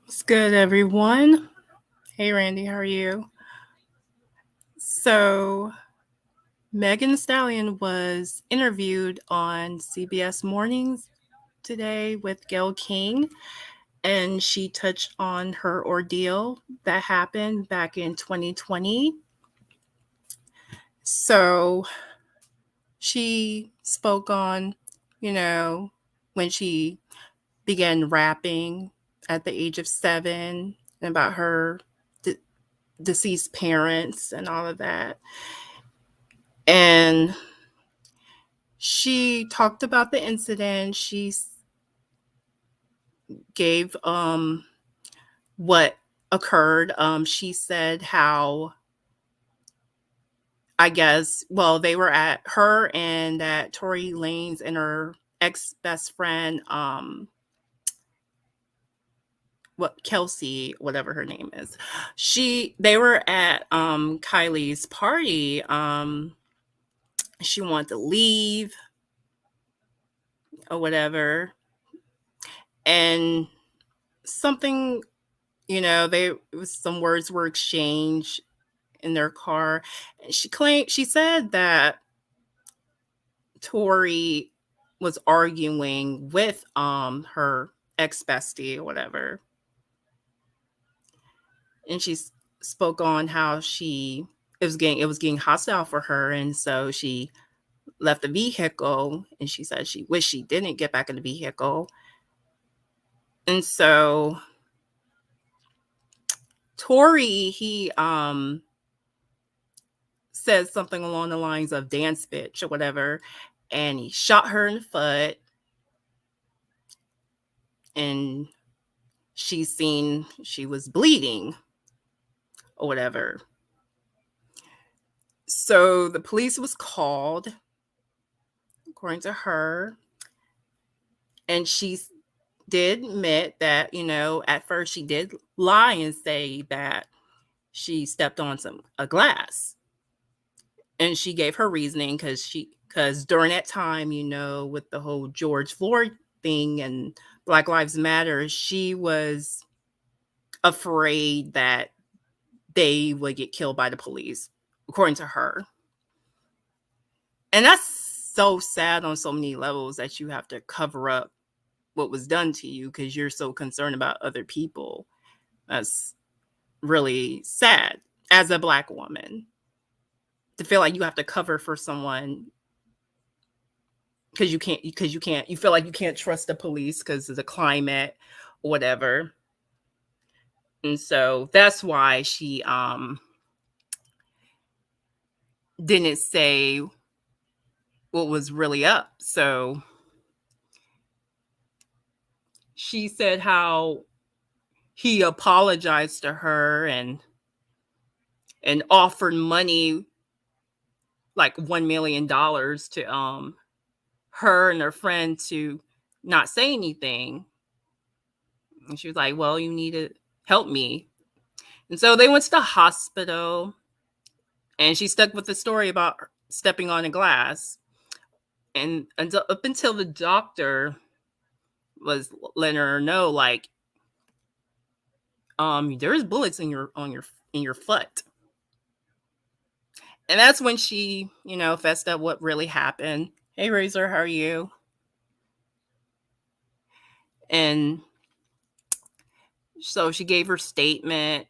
What's good, everyone? Hey, Randy, how are you? So, Megan Thee Stallion was interviewed on CBS Mornings today with Gayle King, and she touched on her ordeal that happened back in 2020. So, she spoke on, when she began rapping at the age of 7 and about her deceased parents and all of that. And she talked about the incident. She gave what occurred. She said how, I guess, well, they were at her and that Tory Lanez and her ex best friend, what Kelsey, whatever her name is. They were at Kylie's party. She wanted to leave or whatever. And something, some words were exchanged in their car. And she said that Tori was arguing with her ex bestie or whatever. And she spoke on how it was getting hostile for her, and so she left the vehicle, and she said she wished she didn't get back in the vehicle. And so Tori, he said something along the lines of dance bitch or whatever, and he shot her in the foot, and she was bleeding or whatever. So the police was called, according to her, and she did admit that, at first she did lie and say that she stepped on a glass. And she gave her reasoning because during that time, with the whole George Floyd thing and Black Lives Matter, she was afraid that they would get killed by the police, according to her. And that's so sad on so many levels that you have to cover up what was done to you because you're so concerned about other people. That's really sad as a Black woman to feel like you have to cover for someone because you feel like you can't trust the police because of the climate or whatever. And so that's why she didn't say what was really up. So she said how he apologized to her and offered money, like $1 million to her and her friend to not say anything. And she was like, well, you need to help me. And so they went to the hospital, and she stuck with the story about stepping on a glass. And up until the doctor was letting her know, like, there's bullets in your foot. And that's when she, fessed up what really happened. Hey, Razor, how are you? And so she gave her statement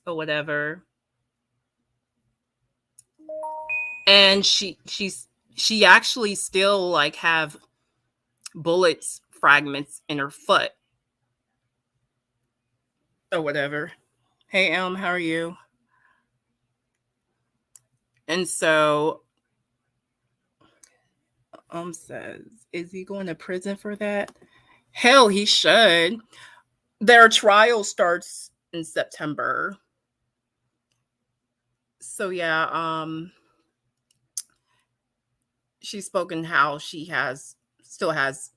or whatever. And she actually still like have bullets fragments in her foot or whatever. Hey, Elm, how are you? And so says, is he going to prison for that? Hell, he should. Their trial starts in September. So yeah, she's spoken how she still has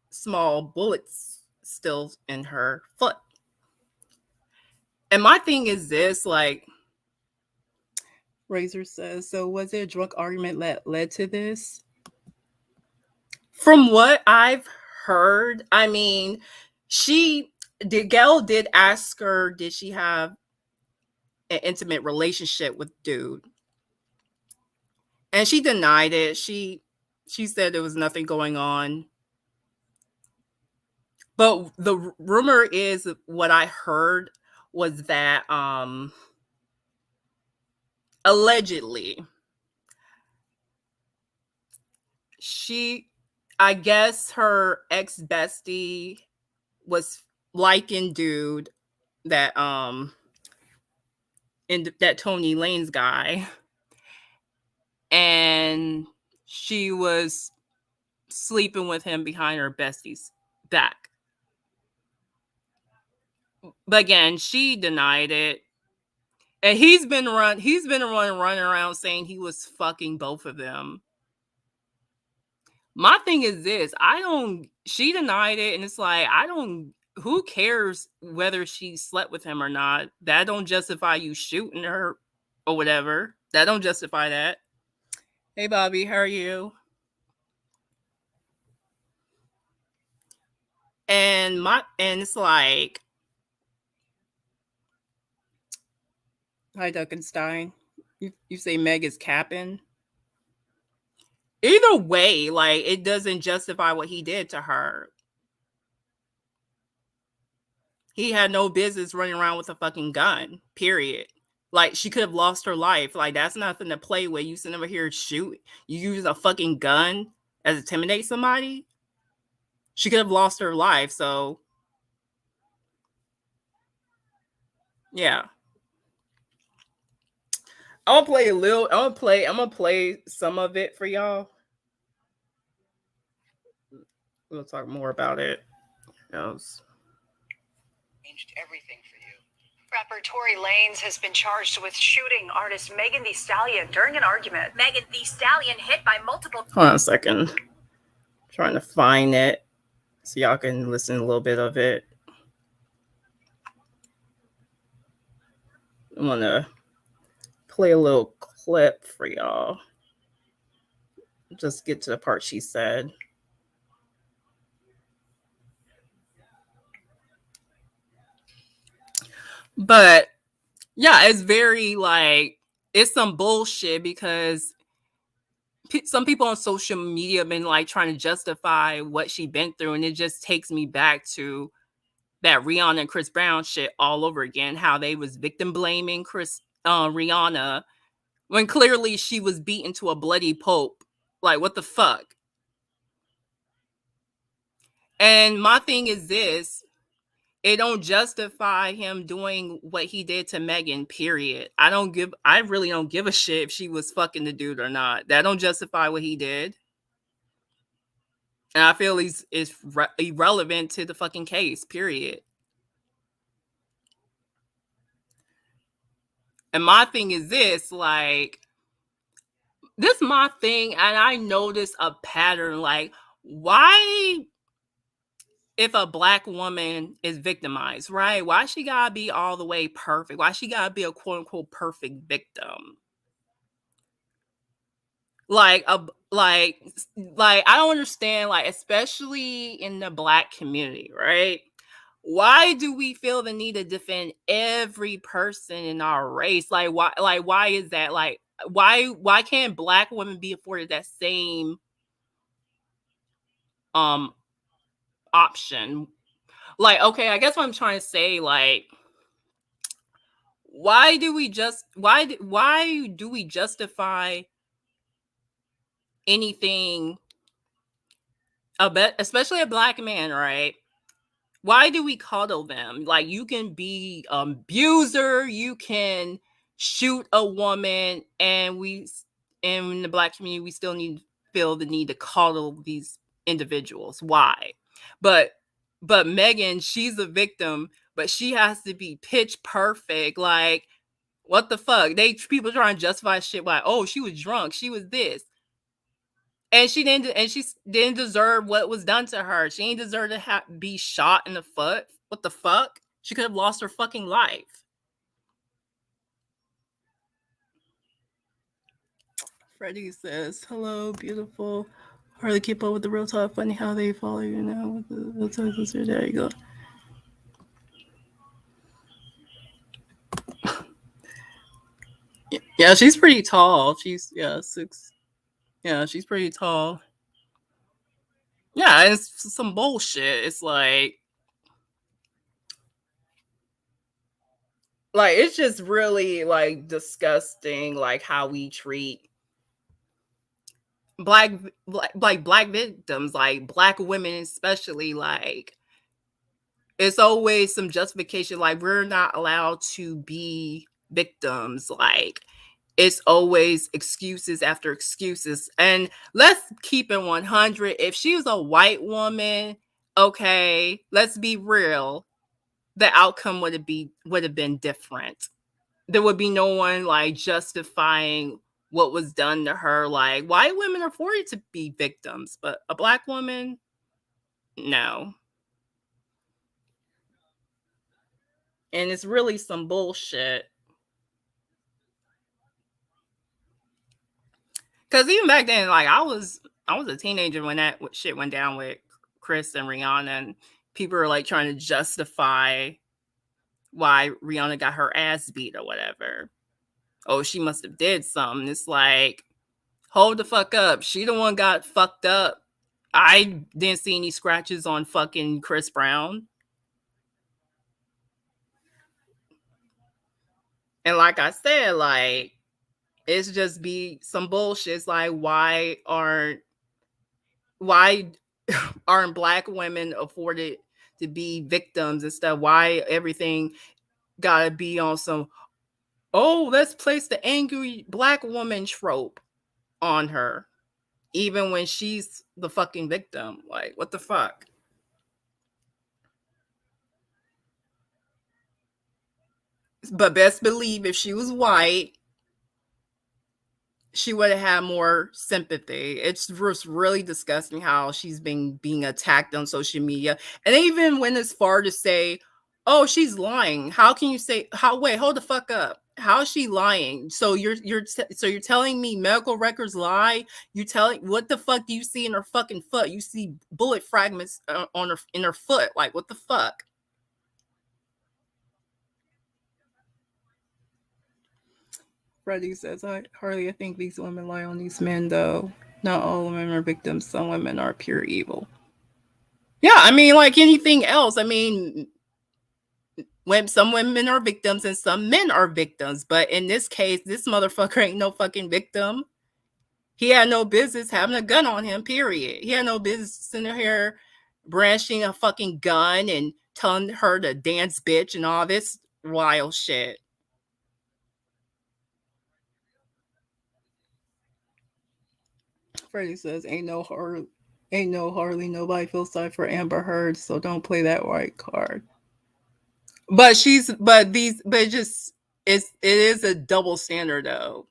small bullets still in her foot. And my thing is this, like, Razor says, so was it a drunk argument that led to this? From what I've heard, I mean, she Gayle did ask her, did she have an intimate relationship with dude? And she denied it. She said there was nothing going on. But the rumor is, what I heard was that allegedly I guess her ex bestie was liking dude that in that Tony Lane's guy, and she was sleeping with him behind her bestie's back. But again, she denied it. And he's been running around saying he was fucking both of them. My thing is this, she denied it, and it's like, who cares whether she slept with him or not? That don't justify you shooting her or whatever. That don't justify that. Hey Bobby, how are you? And it's like, hi Duckenstein. You say Meg is capping? Either way, like, it doesn't justify what he did to her. He had no business running around with a fucking gun, period. Like, she could have lost her life. Like, that's nothing to play with. You sit over here and shoot. You use a fucking gun as intimidate somebody. She could have lost her life. So, yeah. I'm gonna play some of it for y'all. We'll talk more about it. Changed everything for you. Rapper Tory Lanez has been charged with shooting artist Megan Thee Stallion during an argument. Megan Thee Stallion hit by multiple... Hold on a second. I'm trying to find it so y'all can listen a little bit of it. I'm gonna play a little clip for y'all. Just get to the part she said. But yeah, it's very like, it's some bullshit, because some people on social media have been like trying to justify what she been through, and it just takes me back to that Rihanna and Chris Brown shit all over again. How they was victim blaming Rihanna, when clearly she was beaten to a bloody pulp. Like, what the fuck? And my thing is this, it don't justify him doing what he did to Megan, period. I really don't give a shit if she was fucking the dude or not. That don't justify what he did. And I feel it's irrelevant to the fucking case, period. And my thing is this, like, this is my thing, and I notice a pattern, like, why, if a black woman is victimized, right? Why she gotta be all the way perfect? Why she gotta be a quote unquote perfect victim? Like I don't understand, like, especially in the black community, right? Why do we feel the need to defend every person in our race? Like, why is that? Like, why can't black women be afforded that same option? Like, okay, I guess what I'm trying to say, like, why do we justify anything, especially a black man, right? Why do we coddle them? Like, you can be an abuser, you can shoot a woman, and in the black community, we still feel the need to coddle these individuals. Why? But Megan, she's a victim, but she has to be pitch perfect. Like, what the fuck? People trying to justify shit by, oh, she was drunk, she was this. And she didn't deserve what was done to her. She didn't deserve to be shot in the foot. What the fuck? She could have lost her fucking life. Freddie says, hello, beautiful. Hardly keep up with the real talk. Funny how they follow you now with the real talk. There you go. Yeah, she's pretty tall. She's yeah, 6. Yeah, she's pretty tall. Yeah, it's some bullshit. It's like it's just really like disgusting like how we treat black victims, like black women especially. Like it's always some justification, like we're not allowed to be victims. Like it's always excuses after excuses. And let's keep it 100. If she was a white woman, okay, let's be real, the outcome would have been different. There would be no one like justifying what was done to her. Like white women are afforded to be victims, but a black woman, no. And it's really some bullshit. Cause even back then, like I was a teenager when that shit went down with Chris and Rihanna, and people were like trying to justify why Rihanna got her ass beat or whatever. Oh, she must have did something. It's like, hold the fuck up. She the one got fucked up. I didn't see any scratches on fucking Chris Brown. And like I said, like it's just be some bullshit. It's like why aren't black women afforded to be victims and stuff? Why everything gotta be on some, oh, let's place the angry black woman trope on her, even when she's the fucking victim. Like, what the fuck? But best believe if she was white, she would have had more sympathy. It's just really disgusting how she's being attacked on social media, and they even went as far to say, "Oh, she's lying." How can you say? How wait? Hold the fuck up. How is she lying? So you're telling me medical records lie? You telling what the fuck do you see in her fucking foot? You see bullet fragments on her in her foot. Like what the fuck? Freddie says, I think these women lie on these men, though. Not all women are victims. Some women are pure evil. Yeah, I mean, like anything else. I mean, when some women are victims and some men are victims. But in this case, this motherfucker ain't no fucking victim. He had no business having a gun on him, period. He had no business sitting here brandishing a fucking gun and telling her to dance bitch and all this wild shit. Freddie says, ain't no hardly nobody feels sorry for Amber Heard, so don't play that white card. But it just it is a double standard though.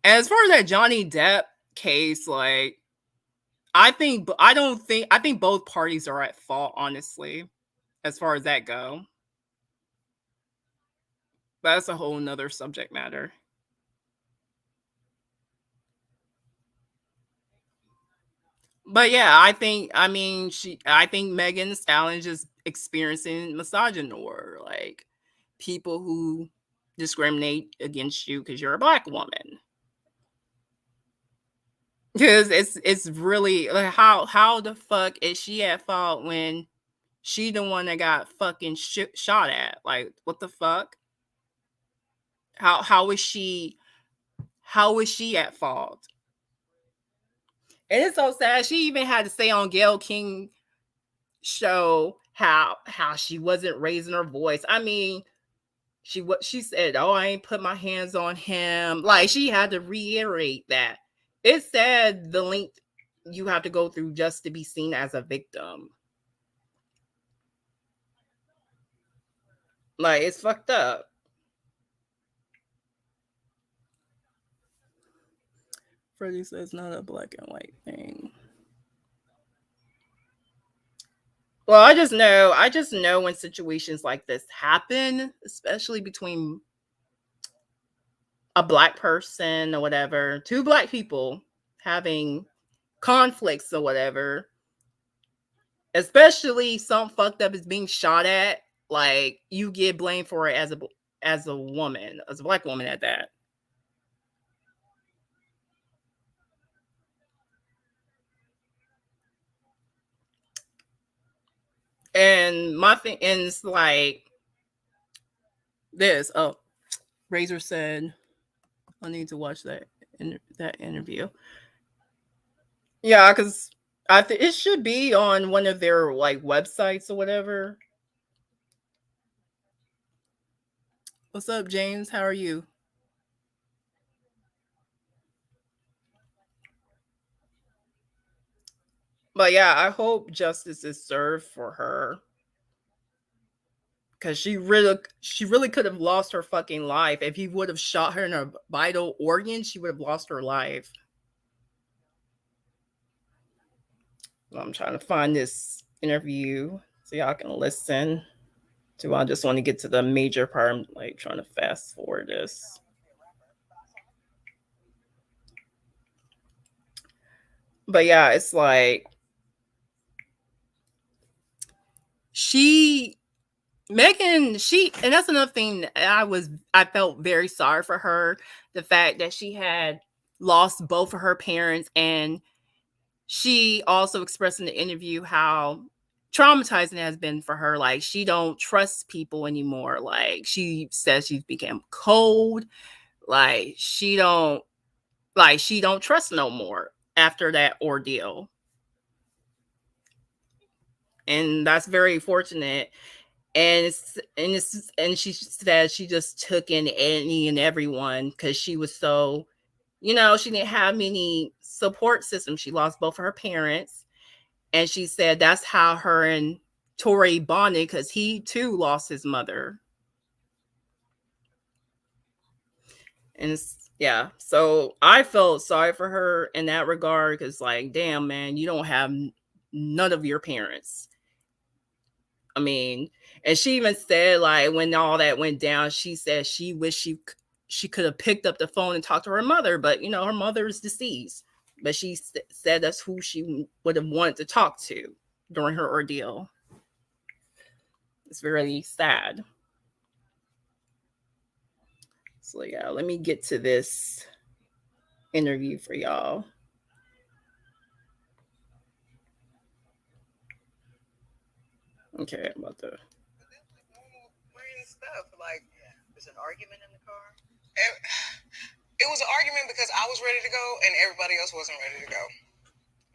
As far as that Johnny Depp case, like I think both parties are at fault, honestly, as far as that go. But that's a whole nother subject matter. But yeah, I think Megan Thee Stallion just experiencing misogynoir, like people who discriminate against you because you're a black woman. Because it's really like how the fuck is she at fault when she the one that got fucking shot at? Like what the fuck? How is she at fault? And it's so sad. She even had to say on Gayle King show how she wasn't raising her voice. I mean, she said, "Oh, I ain't put my hands on him." Like she had to reiterate that. It's sad the length you have to go through just to be seen as a victim. Like it's fucked up. Freddie says not a black and white thing. Well, I just know when situations like this happen, especially between a black person or whatever, two black people having conflicts or whatever, especially some fucked up is being shot at, like you get blamed for it as a as a woman, as a black woman at that. And my thing, and it's like this. Oh, Razor said, I need to watch that interview. Yeah, because I think it should be on one of their like websites or whatever. What's up, James? How are you? But yeah, I hope justice is served for her because she really could have lost her fucking life if he would have shot her in her vital organ. She would have lost her life. I'm trying to find this interview so y'all can listen to. I just want to get to the major part. I'm like trying to fast forward this. But yeah, it's like she Megan, and that's another thing I felt very sorry for her. The fact that she had lost both of her parents, and she also expressed in the interview how traumatizing it has been for her. Like she don't trust people anymore. Like she says she's become cold. Like she don't trust no more after that ordeal. And that's very fortunate. And she said she just took in any and everyone because she was so, she didn't have many support systems. She lost both of her parents, and she said that's how her and Tori bonded because he too lost his mother. And yeah, so I felt sorry for her in that regard because, like, damn, man, you don't have none of your parents. I mean, and she even said like when all that went down, she said she wished she could have picked up the phone and talked to her mother, but her mother is deceased. But she said that's who she would have wanted to talk to during her ordeal. It's really sad. So yeah, let me get to this interview for y'all. Okay, I'm about to. Stuff like there's an argument in the car. It was an argument because I was ready to go and everybody else wasn't ready to go.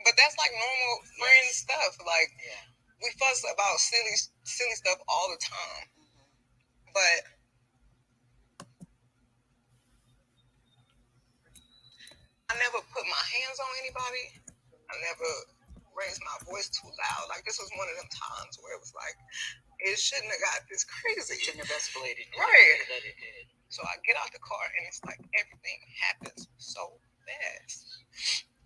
But that's like normal friend stuff. Like we fuss about silly stuff all the time. But I never put my hands on anybody. I never raised my voice too loud. Like this was one of them times where it was like it shouldn't have got this crazy. It shouldn't have escalated. Right. That it did. So I get out the car and it's like everything happens so fast.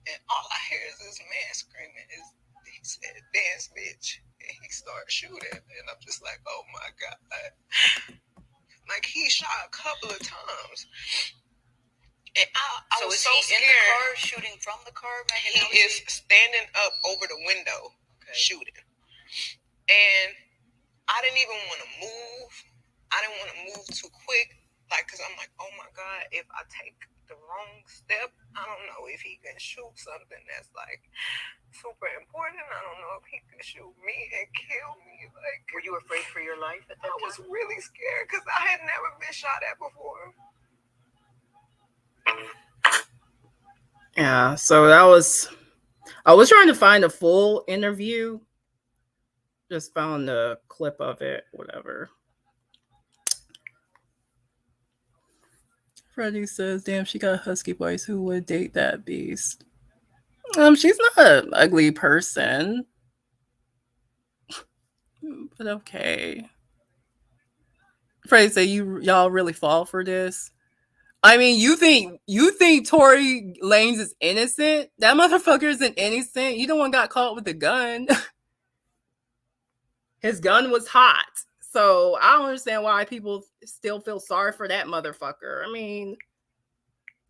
And all I hear is this man screaming. He said, "Dance, bitch." And he started shooting. And I'm just like, oh my God. Like he shot a couple of times. And I was so scared. In the car shooting from the car? He is standing up over the window shooting. And I didn't even want to move. I didn't want to move too quick. Like, because I'm like, oh my God, if I take the wrong step, I don't know if he can shoot something that's like super important. I don't know if he can shoot me and kill me. Like, were you afraid for your life at that time? I was really scared because I had never been shot at before. Yeah, so I was trying to find a full interview. Just found the clip of it, whatever. Freddie says, "Damn, she got a husky voice. Who would date that beast?" She's not an ugly person, but okay. Freddie said, y'all really fall for this." I mean, you think Tory Lanez is innocent? That motherfucker isn't innocent. You the one got caught with a gun. His gun was hot. So I don't understand why people still feel sorry for that motherfucker. I mean,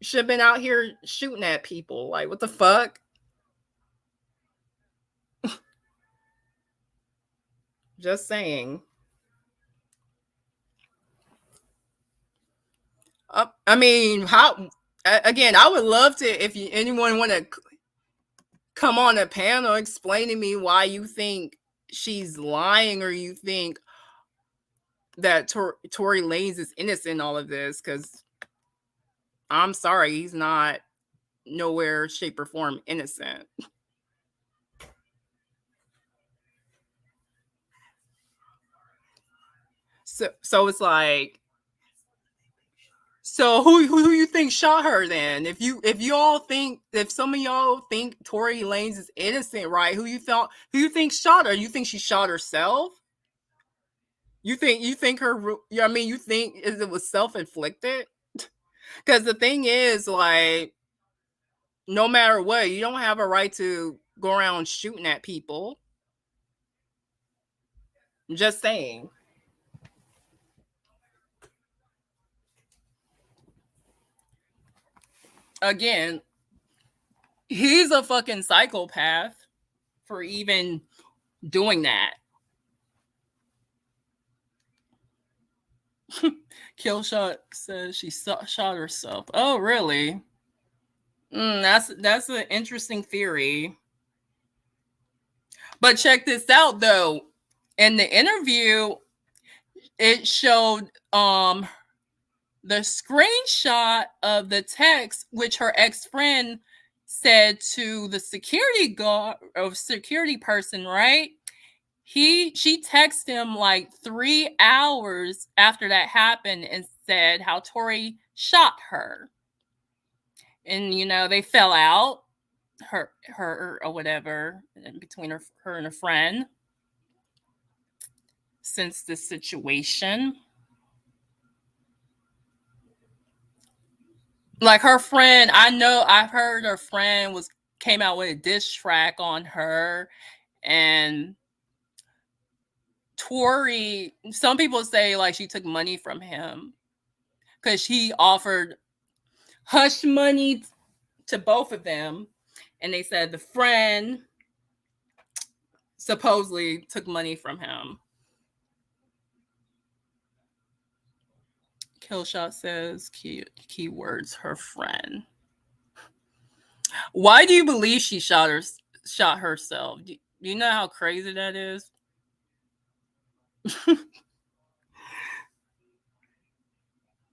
should have been out here shooting at people. Like, what the fuck? Just saying. I mean, how? Again, I would love to if anyone want to come on a panel explain to me why you think she's lying or you think that Tory Lanez is innocent in all of this, because I'm sorry, he's not nowhere, shape, or form innocent. So it's like, so who you think shot her then? If you all think, if some of y'all think Tory Lanez is innocent, right? Who you think shot her? You think she shot herself? You think her? I mean, you think it was self inflicted? Because the thing is, like, no matter what, you don't have a right to go around shooting at people. Just saying. Again, he's a fucking psychopath for even doing that. Killshot says she shot herself. Oh, really? That's an interesting theory. But check this out, though. In the interview, it showed the screenshot of the text which her ex-friend said to the security guard or security person, right? She texted him like 3 hours after that happened and said how Tory shot her. And they fell out, her or whatever, between her and a friend since this situation. Like her friend, I've heard her friend came out with a diss track on her, and Tory, some people say like she took money from him because he offered hush money to both of them, and they said the friend supposedly took money from him. Killshot says keywords her friend. Why do you believe she shot herself? Do you know how crazy that is?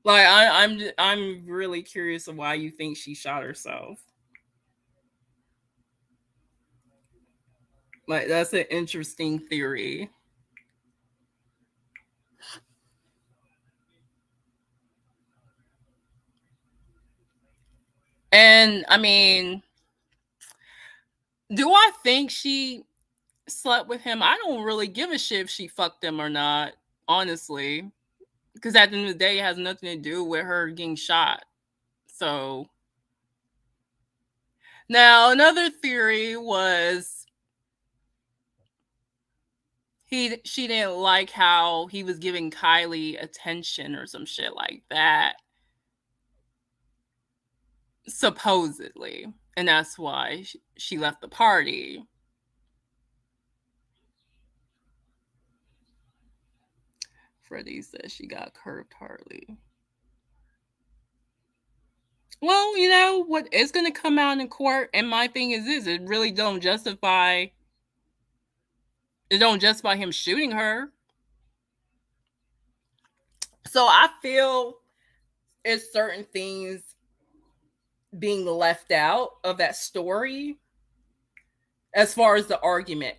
Like I'm really curious of why you think she shot herself. Like that's an interesting theory. And I mean, do I think she slept with him? I don't really give a shit if she fucked him or not, honestly. Because at the end of the day, it has nothing to do with her getting shot. So now another theory was she didn't like how he was giving Kylie attention or some shit like that. Supposedly. And that's why she left the party. Freddie says she got curved Harley. Well, what is going to come out in court, and my thing is this, it really don't justify him shooting her. So I feel it's certain things being left out of that story as far as the argument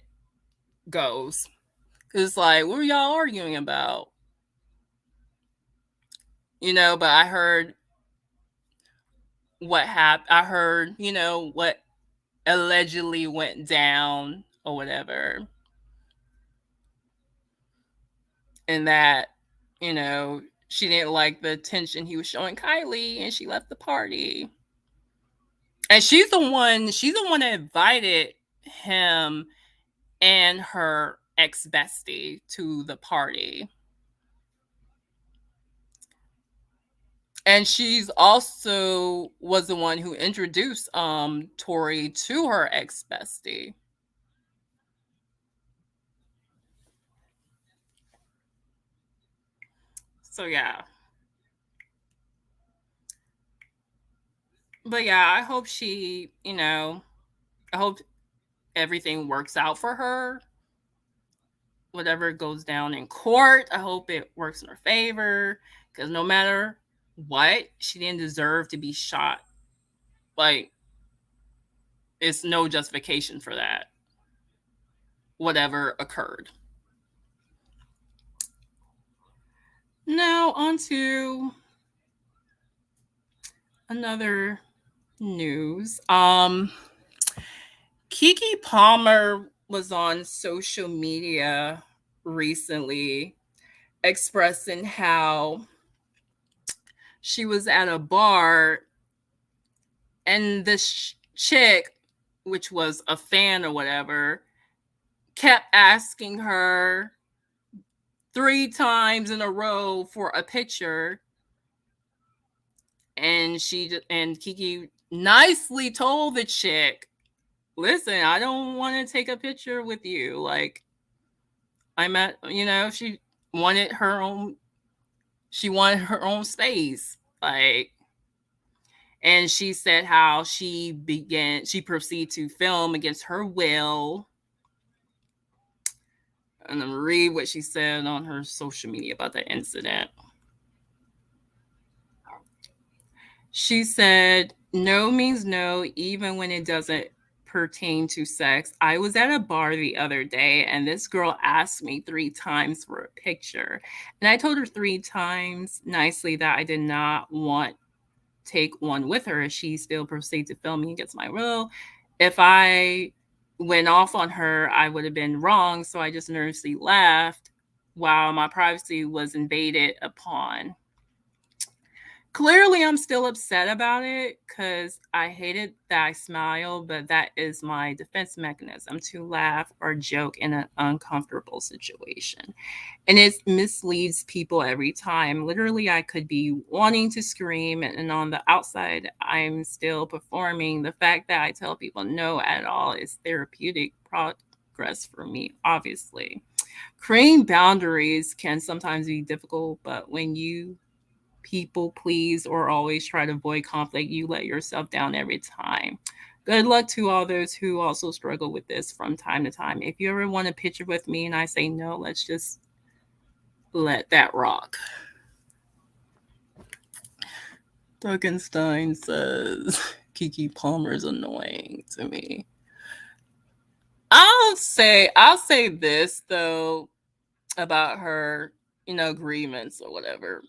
goes. It's like, what are y'all arguing about? But I heard what happened. I heard, what allegedly went down or whatever. And that, she didn't like the attention he was showing Kylie and she left the party. And she's the one that invited him and her ex-bestie to the party. And she's also was the one who introduced Tory to her ex-bestie. So yeah. But yeah, I hope she, I hope everything works out for her. Whatever goes down in court, I hope it works in her favor. Because no matter what, she didn't deserve to be shot. Like, it's no justification for that. Whatever occurred. Now, on to another news. Kiki Palmer was on social media recently expressing how she was at a bar and this chick, which was a fan or whatever, kept asking her 3 times in a row for a picture, and Kiki nicely told the chick, "Listen, I don't want to take a picture with you. Like, I'm at, wanted her own she wanted her own space. Like, and she said how she proceeded to film against her will. And I'm read what she said on her social media about the incident. She said, "No means no, even when it doesn't pertain to sex. I was at a bar the other day and this girl asked me 3 times for a picture. And I told her 3 times nicely that I did not want take one with her. She still proceeded to film me against my will. If I went off on her, I would have been wrong. So I just nervously laughed while my privacy was invaded upon. Clearly, I'm still upset about it because I hated that I smile, but that is my defense mechanism to laugh or joke in an uncomfortable situation. And it misleads people every time. Literally, I could be wanting to scream, and on the outside, I'm still performing. The fact that I tell people no at all is therapeutic progress for me, obviously. Creating boundaries can sometimes be difficult, but when you people please or always try to avoid conflict, you let yourself down every time. Good luck to all those who also struggle with this from time to time. If you ever want a picture with me and I say no, let's just let that rock." Duckenstein says Kiki Palmer is annoying to me. I'll say this though about her, grievance or whatever,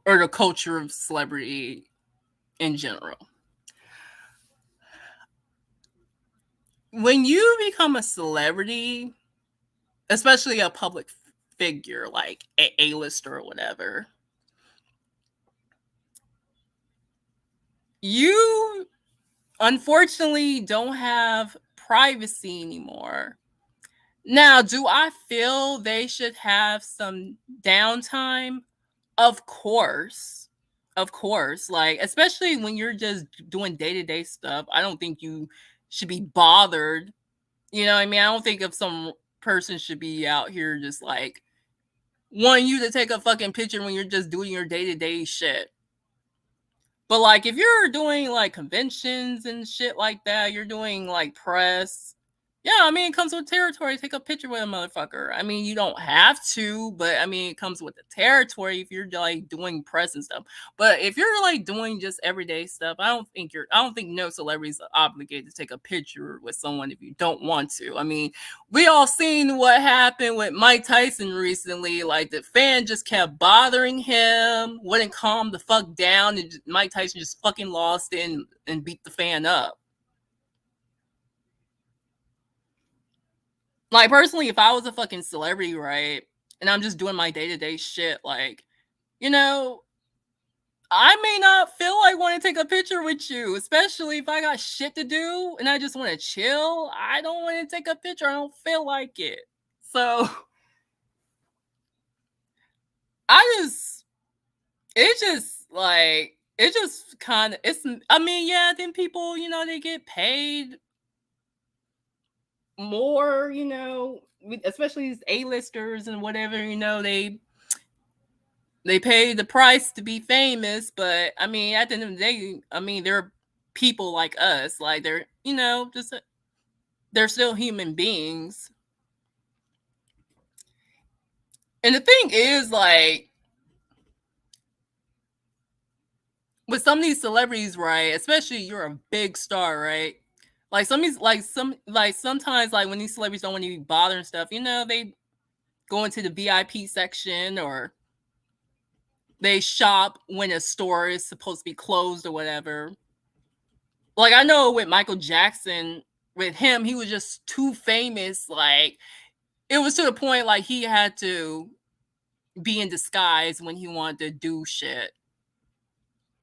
or the culture of celebrity in general. When you become a celebrity, especially a public figure like A-lister or whatever, you unfortunately don't have privacy anymore. Now, do I feel they should have some downtime? Of course. Of course. Like, especially when you're just doing day to day stuff, I don't think you should be bothered. You know what I mean? I don't think if some person should be out here just like wanting you to take a fucking picture when you're just doing your day to day shit. But like if you're doing like conventions and shit like that, you're doing like press. Yeah, I mean it comes with territory. Take a picture with a motherfucker. I mean you don't have to, but I mean it comes with the territory if you're like doing press and stuff. But if you're like doing just everyday stuff, I don't think no celebrities are obligated to take a picture with someone if you don't want to. I mean, we all seen what happened with Mike Tyson recently. Like the fan just kept bothering him, wouldn't calm the fuck down, and Mike Tyson just fucking lost it and beat the fan up. Like personally, if I was a fucking celebrity, right, and I'm just doing my day to day shit, like, you know, I may not feel like want to take a picture with you, especially if I got shit to do and I just want to chill. I don't want to take a picture. I don't feel like it. So I just it just like it just kind of it's I mean yeah then people they get paid more especially these A-listers and whatever they they pay the price to be famous, but I mean, at the end of the day, I mean, they're people like us. Like they're, just they're still human beings. And the thing is, like, with some of these celebrities, right? Especially you're a big star, right? Like some of these, like sometimes, like when these celebrities don't want to be bothered and stuff, they go into the VIP section or they shop when a store is supposed to be closed or whatever. Like I know with Michael Jackson, with him, he was just too famous. Like it was to the point like he had to be in disguise when he wanted to do shit.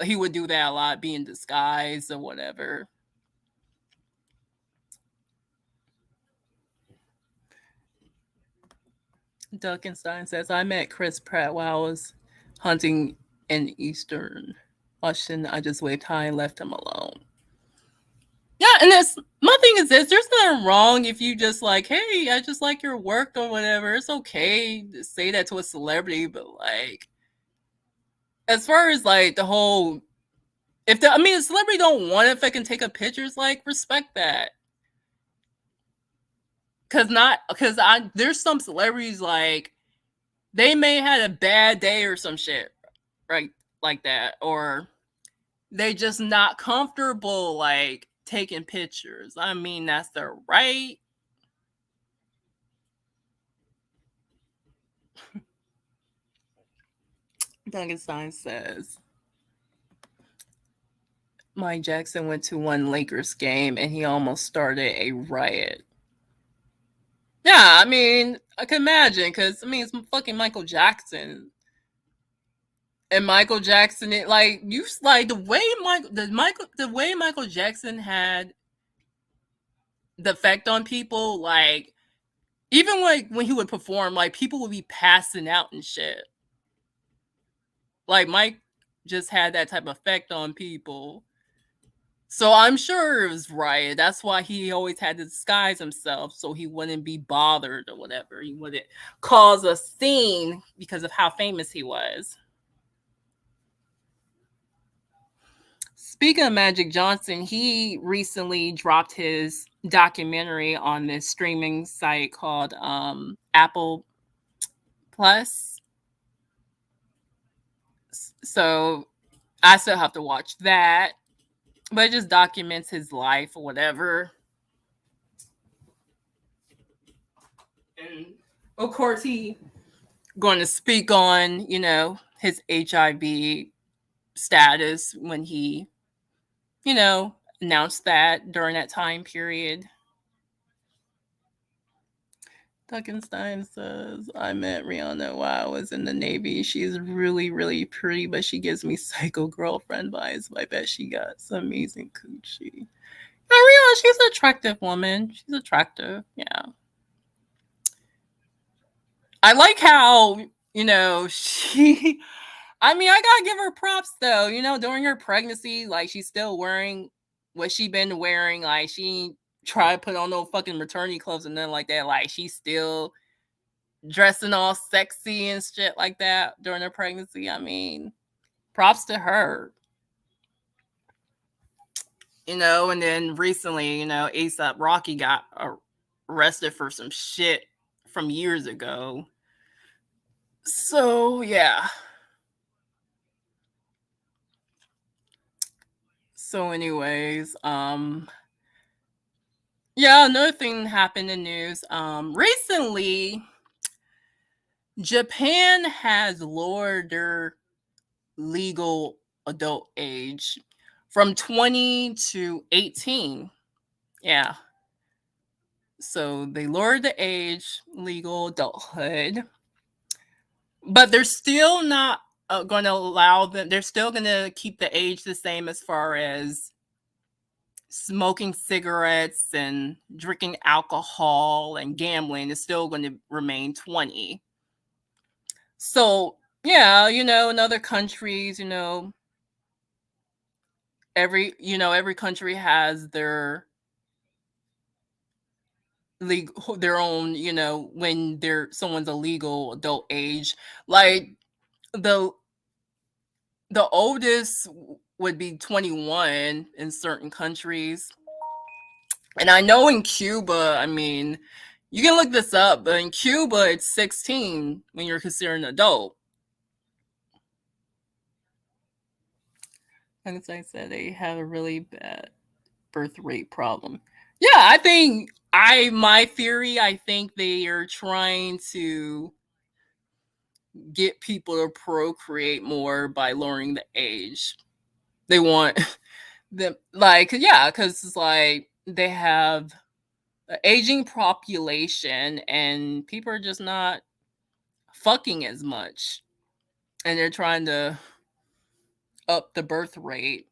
He would do that a lot, be in disguise or whatever. Duncanstein says, I met Chris Pratt while I was hunting in Eastern Washington. I just waved hi and left him alone. Yeah, and that's my thing is this: there's nothing wrong if you just like, hey, I just like your work or whatever. It's okay to say that to a celebrity, but like, as far as like the whole, if the, I mean, a celebrity don't want it, if they can take a pictures, like respect that. Cause there's some celebrities like they may had a bad day or some shit, right, like that, or they just not comfortable like taking pictures. I mean, that's their right. Duncanstein says Mike Jackson went to one Lakers game and he almost started a riot. Yeah, I mean, I can imagine because I mean it's fucking Michael Jackson. And Michael Jackson, it like you like the way Michael Jackson had the effect on people, like even like when he would perform, like people would be passing out and shit. Like Mike just had that type of effect on people. So I'm sure it was right. That's why he always had to disguise himself so he wouldn't be bothered or whatever. He wouldn't cause a scene because of how famous he was. Speaking of Magic Johnson, he recently dropped his documentary on this streaming site called Apple Plus. So I still have to watch that. But it just documents his life or whatever. And of course he going to speak on, his HIV status when he, announced that during that time period. Duckenstein says, I met Rihanna while I was in the Navy. She's really, really pretty, but she gives me psycho girlfriend vibes. I bet she got some amazing coochie. Yeah, Rihanna, she's an attractive woman. She's attractive. Yeah. I like how, she I mean, I gotta give her props though. During her pregnancy, like she's still wearing what she been wearing. Like she try to put on no fucking maternity clothes and nothing like that. Like she's still dressing all sexy and shit like that during her pregnancy. I mean, props to her. And then recently, ASAP Rocky got arrested for some shit from years ago. So yeah. So anyways, yeah, another thing happened in news. Recently, Japan has lowered their legal adult age from 20 to 18. Yeah. So they lowered the age legal adulthood, but they're still not going to allow them. They're still going to keep the age the same as far as smoking cigarettes and drinking alcohol and gambling is still going to remain 20. So, yeah, in other countries, every country has their own, when someone's a legal adult age. Like the the oldest would be 21 in certain countries. And I know in Cuba, I mean, you can look this up, but in Cuba, it's 16 when you're considered an adult. And as I said, they have a really bad birth rate problem. Yeah, my theory, I think they are trying to get people to procreate more by lowering the age. They want them, like, yeah, because it's like they have an aging population and people are just not fucking as much. And they're trying to up the birth rate.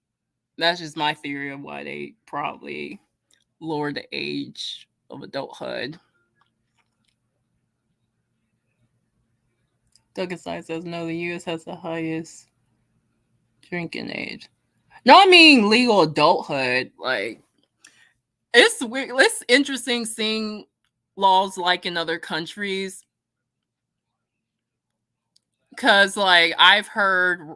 That's just my theory of why they probably lower the age of adulthood. Duncan says no, the US has the highest drinking age. No, I mean legal adulthood. Like, it's weird. It's interesting seeing laws like in other countries. Cause like I've heard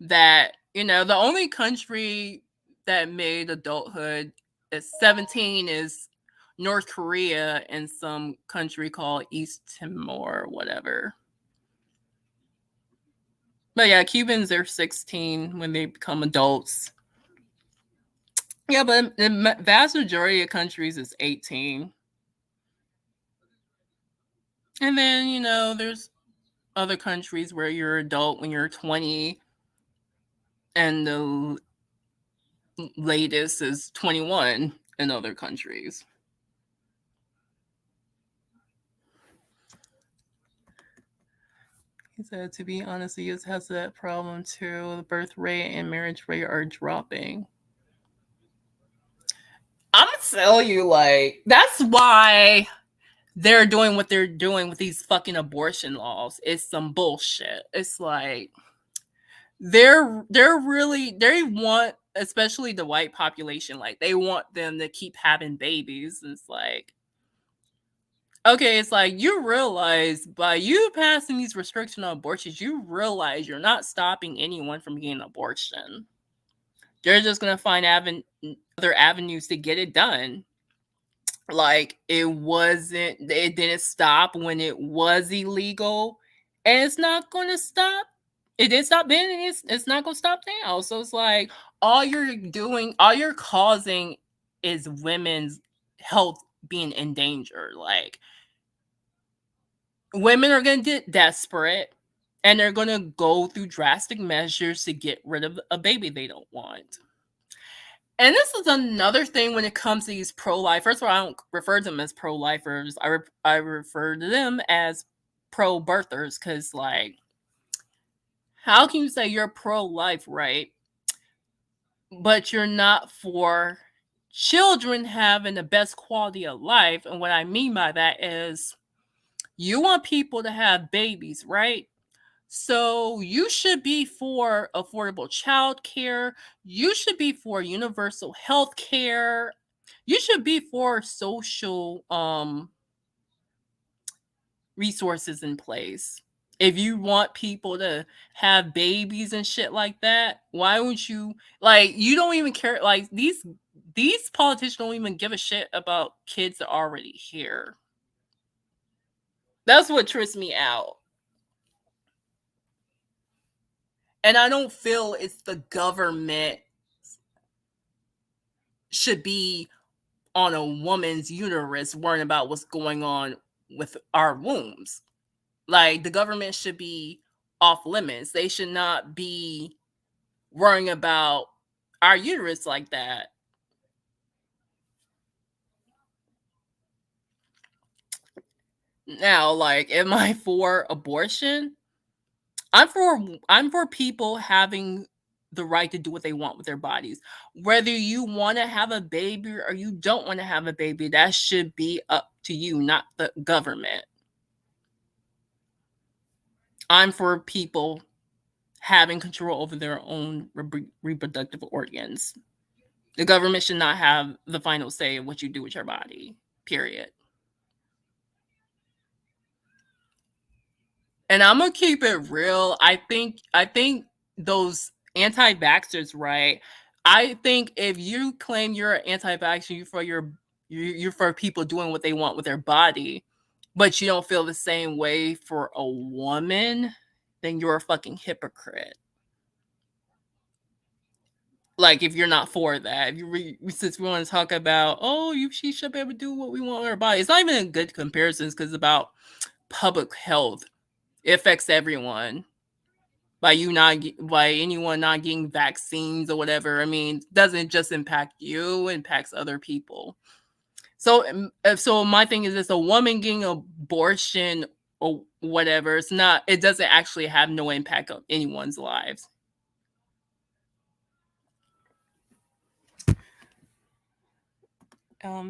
that, the only country that made adulthood at 17 is North Korea and some country called East Timor or whatever. But yeah, Cubans are 16 when they become adults. Yeah, but the vast majority of countries is 18. And then, there's other countries where you're adult when you're 20 and the latest is 21 in other countries. He said, to be honest, the US has that problem too. The birth rate and marriage rate are dropping. I'm gonna tell you, like, that's why they're doing what they're doing with these fucking abortion laws. It's some bullshit. It's like they're really, they want, especially the white population, like they want them to keep having babies. It's like, okay, it's like you realize by you passing these restrictions on abortions, you realize you're not stopping anyone from getting an abortion. They're just gonna find other avenues to get it done. Like it didn't stop when it was illegal, and it's not gonna stop. It didn't stop then, and it's not gonna stop now. So it's like all you're causing is women's health being in danger. Like, women are going to get desperate and they're going to go through drastic measures to get rid of a baby they don't want. And this is another thing when it comes to these pro-life. First of all, I don't refer to them as pro-lifers. I refer to them as pro-birthers, because, like, how can you say you're pro-life, right, but you're not for children having the best quality of life? And what I mean by that is you want people to have babies, right? So you should be for affordable child care. You should be for universal health care. You should be for social resources in place. If you want people to have babies and shit like that, why would you, like, you don't even care, like these politicians don't even give a shit about kids that are already here. That's what trips me out. And I don't feel it's the government should be on a woman's uterus worrying about what's going on with our wombs. Like, the government should be off limits. They should not be worrying about our uterus like that. Now, like, am I for abortion? I'm for people having the right to do what they want with their bodies. Whether you want to have a baby or you don't want to have a baby, that should be up to you, not the government. I'm for people having control over their own reproductive organs. The government should not have the final say of what you do with your body, period. And I'm gonna keep it real. I think those anti-vaxxers, right? I think if you claim you're an anti-vaxxer, you're for people doing what they want with their body, but you don't feel the same way for a woman, then you're a fucking hypocrite. Like if you're not for that, if since we want to talk about, oh, she should be able to do what we want with her body. It's not even a good comparison because it's about public health. It affects everyone by anyone not getting vaccines or whatever. I mean, doesn't just impact you, it impacts other people. So my thing is this: a woman getting an abortion or whatever, it doesn't actually have no impact on anyone's lives.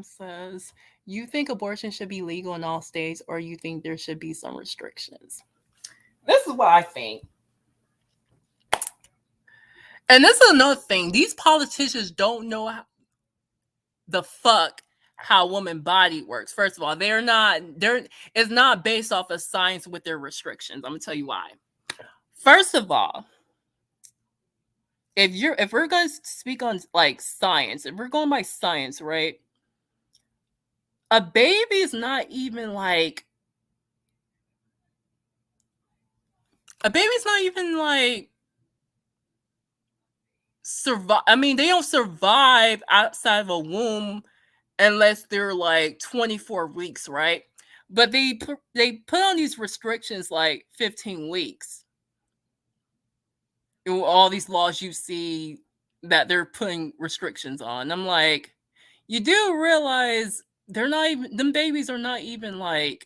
Says, you think abortion should be legal in all states, or you think there should be some restrictions? This is what I think. And this is another thing. These politicians don't know the fuck how woman body works. First of all, it's not based off of science with their restrictions. I'm gonna tell you why. First of all, if we're gonna speak on like science, if we're going by science, right? A baby is not even like survive. I mean, they don't survive outside of a womb unless they're like 24 weeks, right? But they put on these restrictions like 15 weeks. All these laws you see that they're putting restrictions on. I'm like, you do realize them babies are not even like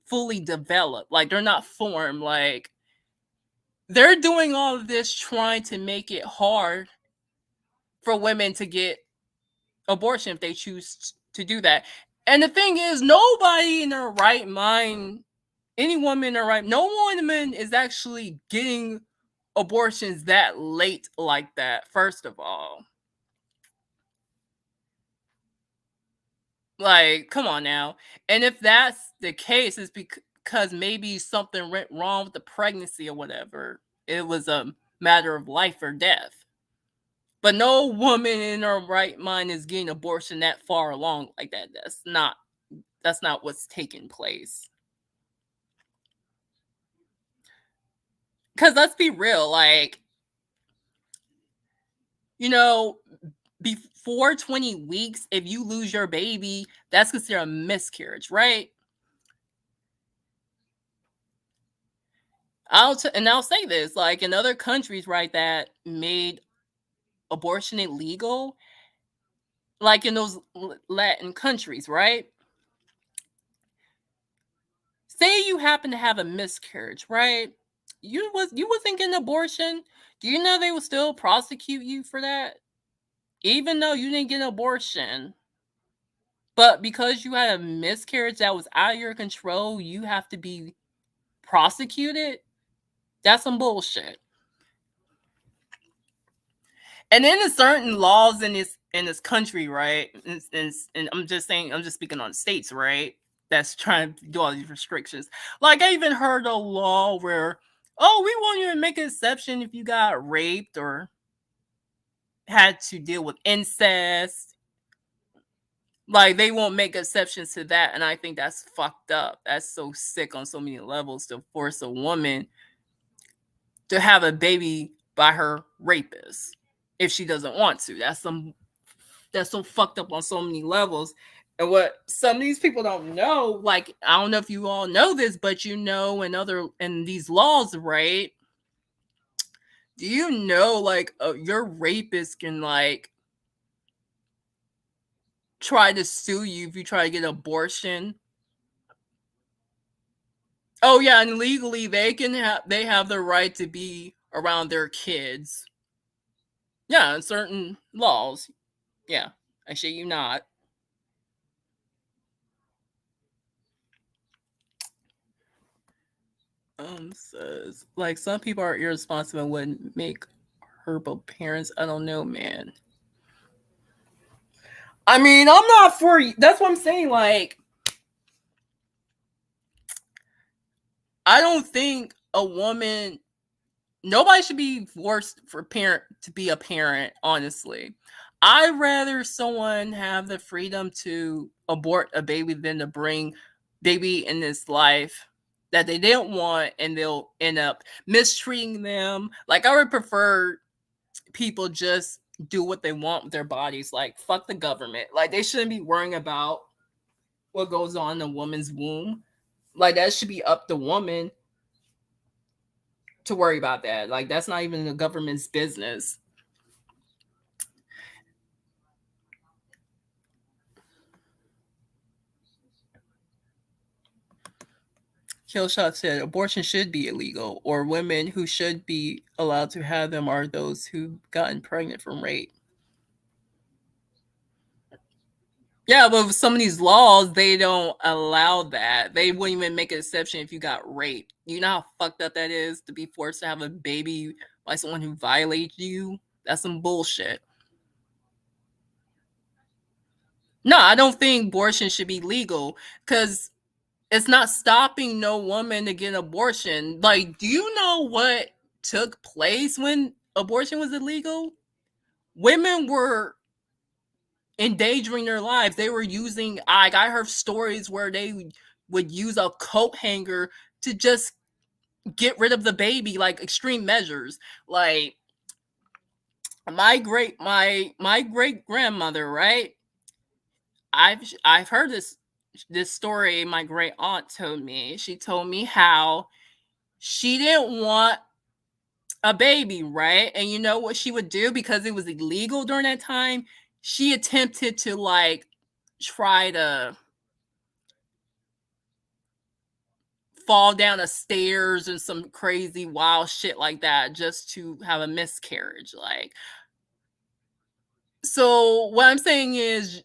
fully developed. Like they're not formed. Like they're doing all of this trying to make it hard for women to get abortion if they choose to do that. And the thing is, nobody in their right mind, any woman in their right, no woman is actually getting abortions that late like that, first of all. Like, come on now. And if that's the case, it's because maybe something went wrong with the pregnancy or whatever. It was a matter of life or death. But no woman in her right mind is getting abortion that far along like that. That's not what's taking place. Because let's be real, like, you know, before 20 weeks, if you lose your baby, that's considered a miscarriage, right? I'll say this, like in other countries, right, that made abortion illegal, like in those Latin countries, right? Say you happen to have a miscarriage, right? You wasn't getting an abortion. Do you know they will still prosecute you for that? Even though you didn't get an abortion. But because you had a miscarriage that was out of your control, you have to be prosecuted. That's some bullshit. And then there's certain laws in this country, right? And I'm just saying, I'm just speaking on states, right? That's trying to do all these restrictions. Like I even heard a law where, oh, we won't even make an exception if you got raped or had to deal with incest. Like they won't make exceptions to that, and I think that's fucked up. That's so sick on so many levels to force a woman to have a baby by her rapist if she doesn't want to. That's so fucked up on so many levels. And what some of these people don't know, like I don't know if you all know this, but in these laws, right? Do you know like your rapist can like try to sue you if you try to get an abortion? Oh yeah, and legally they have the right to be around their kids. Yeah, in certain laws. Yeah, I shit you not. Says like some people are irresponsible and wouldn't make herbal parents. I don't know, man. I mean, I'm not for. That's what I'm saying. Like, I don't think a woman, nobody should be forced for parent to be a parent, honestly. I'd rather someone have the freedom to abort a baby than to bring baby in this life that they didn't want and they'll end up mistreating them. Like I would prefer people just do what they want with their bodies. Like fuck the government. Like they shouldn't be worrying about what goes on in a woman's womb. Like that should be up the woman to worry about that. Like that's not even the government's business. Killshot said abortion should be illegal, or women who should be allowed to have them are those who've gotten pregnant from rape. Yeah, but with some of these laws, they don't allow that. They wouldn't even make an exception if you got raped. You know how fucked up that is to be forced to have a baby by someone who violates you? That's some bullshit. No, I don't think abortion should be legal because it's not stopping no woman to get an abortion. Like, do you know what took place when abortion was illegal? Women were endangering their lives. They were using, I heard stories where they would use a coat hanger to just get rid of the baby, like extreme measures. Like my great grandmother, right? I've heard this story my great aunt told me. She told me how she didn't want a baby, right? And you know what she would do because it was illegal during that time? She attempted to like try to fall down the stairs and some crazy wild shit like that just to have a miscarriage. Like, so what I'm saying is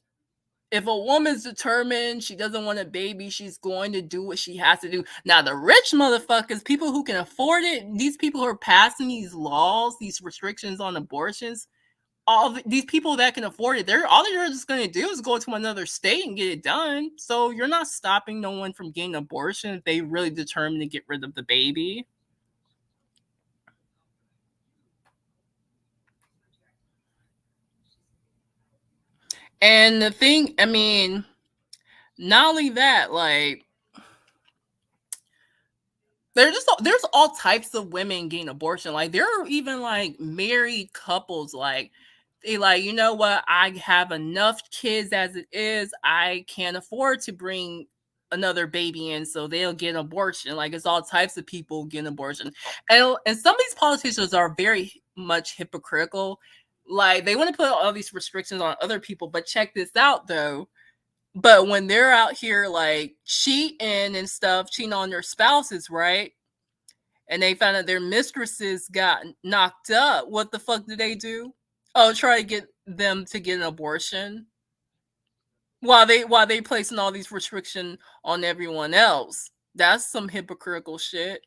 if a woman's determined she doesn't want a baby, she's going to do what she has to do. Now, the rich motherfuckers, people who can afford it, these people who are passing these laws, these restrictions on abortions, these people that can afford it, they're just going to do is go to another state and get it done. So you're not stopping no one from getting an abortion if they really determined to get rid of the baby. And the thing, I mean, not only that, like there's all types of women getting abortion. Like there are even like married couples like they like, you know what, I have enough kids as it is. I can't afford to bring another baby in, so they'll get an abortion. Like it's all types of people getting abortion. And some of these politicians are very much hypocritical. Like they want to put all these restrictions on other people, but check this out though. But when they're out here like cheating and stuff, cheating on their spouses, right? And they found out their mistresses got knocked up. What the fuck did they do? Oh, try to get them to get an abortion while they placing all these restrictions on everyone else. That's some hypocritical shit.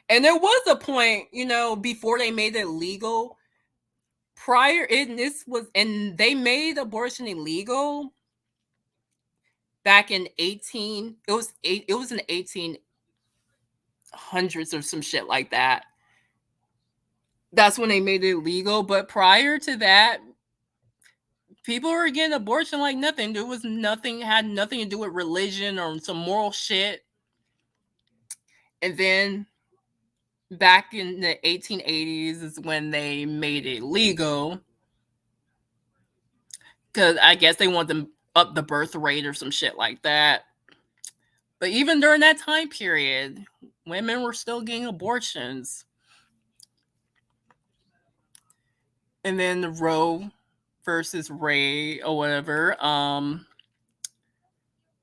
And there was a point, you know, before they made it legal. Prior, and they made abortion illegal back in 18. It was in 1800s or some shit like that. That's when they made it legal. But prior to that, people were getting abortion like nothing. There was nothing, had nothing to do with religion or some moral shit. And then back in the 1880s is when they made it legal. Because I guess they wanted to up the birth rate or some shit like that. But even during that time period, women were still getting abortions. And then the Roe versus Ray or whatever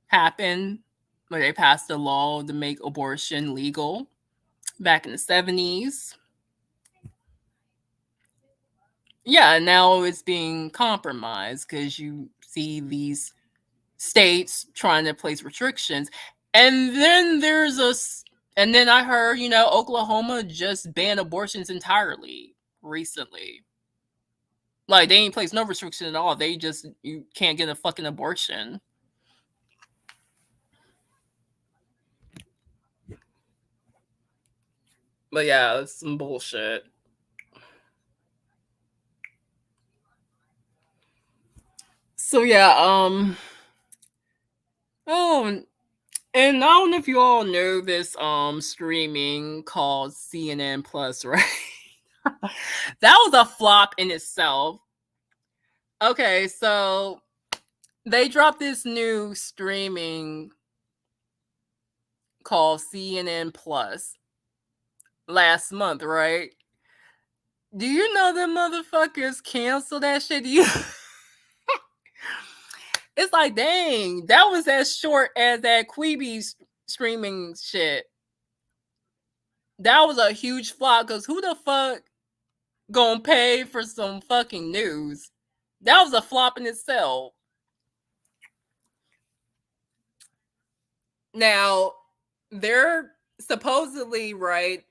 happened where they passed a law to make abortion legal back in the 70s. Yeah, now it's being compromised because you see these states trying to place restrictions. And then and then I heard, you know, Oklahoma just banned abortions entirely recently. Like they ain't place no restriction at all. They just, you can't get a fucking abortion. But yeah, it's some bullshit. So yeah, oh, and I don't know if you all know this streaming called CNN Plus, right? That was a flop in itself. Okay, so they dropped this new streaming called CNN Plus last month, right? Do you know them motherfuckers cancel that shit? Do you? It's like, dang, that was as short as that Quibi streaming shit. That was a huge flop because who the fuck gonna pay for some fucking news? That was a flop in itself. Now, they're supposedly right.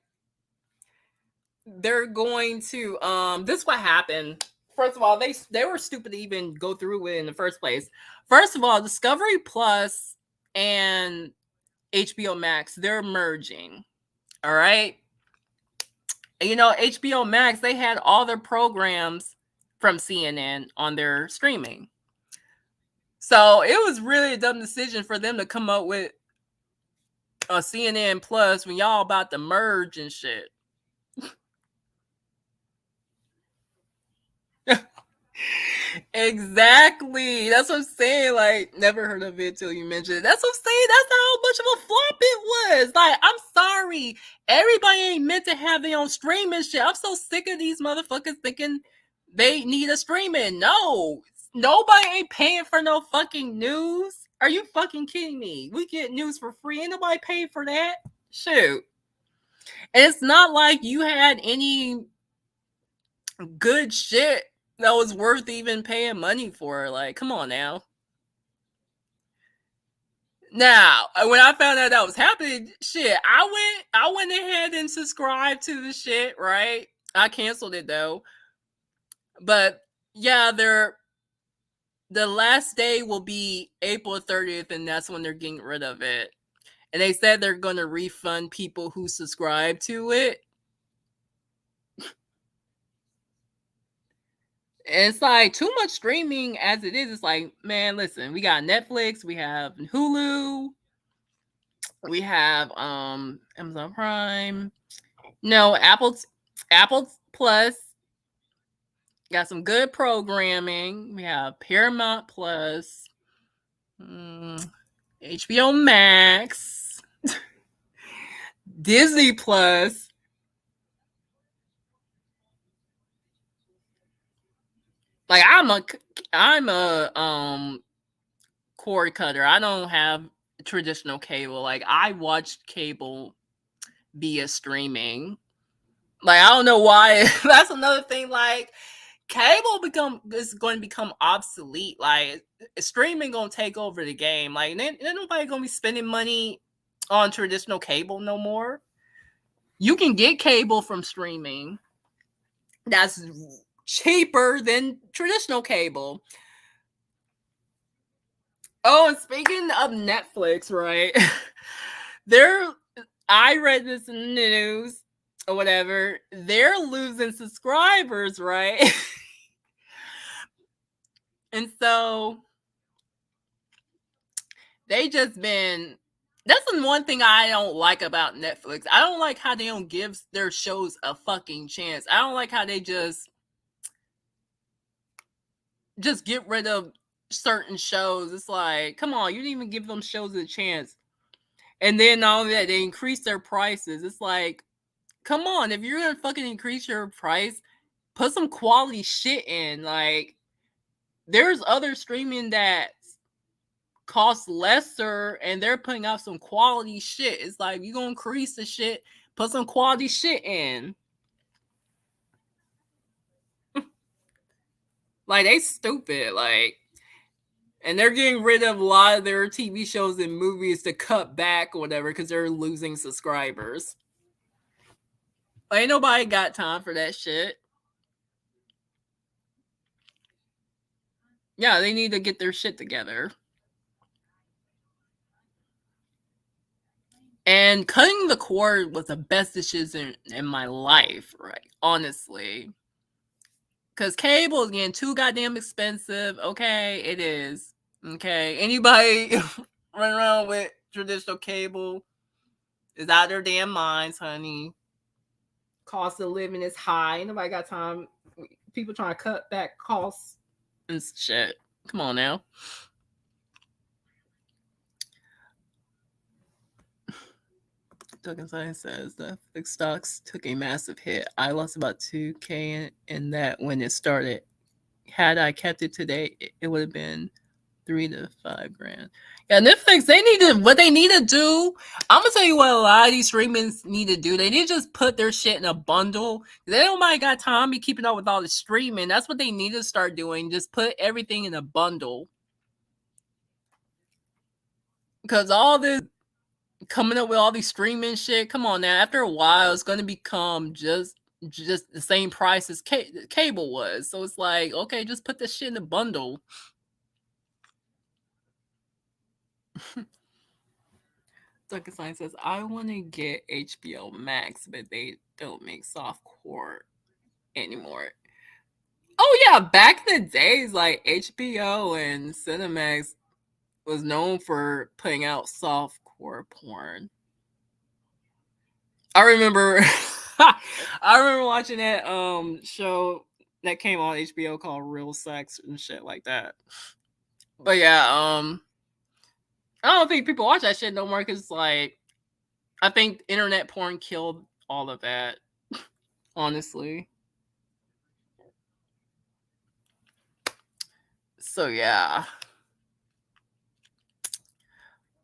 They're going to this is what happened. First of all, they were stupid to even go through with it in the first place. First of all, Discovery Plus and HBO Max, they're merging. All right. You know, HBO Max, they had all their programs from CNN on their streaming. So it was really a dumb decision for them to come up with a CNN Plus when y'all about to merge and shit. Exactly. That's what I'm saying. Like, never heard of it till you mentioned it. That's what I'm saying. That's how much of a flop it was. Like, I'm sorry. Everybody ain't meant to have their own streaming shit. I'm so sick of these motherfuckers thinking they need a streaming. No. Nobody ain't paying for no fucking news. Are you fucking kidding me? We get news for free. Ain't nobody paid for that. Shoot. And it's not like you had any good shit that was worth even paying money for. Like, come on now. Now, when I found out that was happening, shit, I went ahead and subscribed to the shit, right? I canceled it though. But yeah, the last day will be April 30th, and that's when they're getting rid of it. And they said they're gonna refund people who subscribe to it. And it's like too much streaming as it is. It's like, man, listen, we got Netflix, we have Hulu, we have Amazon Prime. No, Apple Plus got some good programming. We have Paramount Plus, HBO Max, Disney Plus. Like I'm a cord cutter. I don't have traditional cable. Like I watched cable via streaming. Like I don't know why. That's another thing. Like cable is going to become obsolete. Like streaming gonna take over the game. Like ain't nobody gonna be spending money on traditional cable no more. You can get cable from streaming. That's cheaper than traditional cable. Oh, and speaking of Netflix, right? They're I read this in the news or whatever. They're losing subscribers, right? And so they just been that's the one thing I don't like about Netflix. I don't like how they don't give their shows a fucking chance. I don't like how they just get rid of certain shows. It's like, come on, you didn't even give them shows a chance. And then all of that, they increase their prices. It's like, come on, if you're gonna fucking increase your price, put some quality shit in. Like, there's other streaming that costs lesser and they're putting out some quality shit. It's like you gonna increase the shit, put some quality shit in. Like they stupid. Like and they're getting rid of a lot of their TV shows and movies to cut back or whatever because they're losing subscribers. Like, ain't nobody got time for that shit. Yeah, they need to get their shit together. And cutting the cord was the best decision in my life, right? Honestly. Because cable is getting too goddamn expensive. Okay, it is. Okay, anybody running around with traditional cable is out of their damn minds, honey. Cost of living is high. Nobody got time. People trying to cut back costs and shit. Come on now. Duncan Science says the Netflix stocks took a massive hit. I lost about 2K in that when it started. Had I kept it today, it would have been 3 to 5 grand. Yeah, Netflix, they need to, what they need to do. I'm gonna tell you what a lot of these streamings need to do. They need to just put their shit in a bundle. They don't mind got time to be keeping up with all the streaming. That's what they need to start doing. Just put everything in a bundle. Because all this coming up with all these streaming shit, come on now. After a while, it's gonna become just the same price as cable was. So it's like, okay, just put this shit in a bundle. Duncan Sign says, I want to get HBO Max, but they don't make softcore anymore. Oh, yeah. Back in the days, like HBO and Cinemax was known for putting out softcore porn. I remember I remember watching that show that came on HBO called Real Sex and shit like that. But yeah, I don't think people watch that shit no more because like I think internet porn killed all of that. Honestly. So yeah.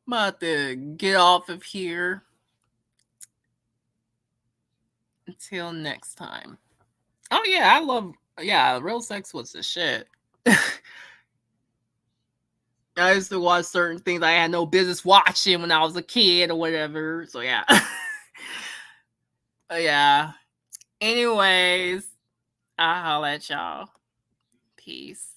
I'm about to get off of here. Until next time. Oh yeah, I love real sex was the shit. I used to watch certain things I had no business watching when I was a kid or whatever. So yeah. Yeah. Anyways, I'll holla at y'all. Peace.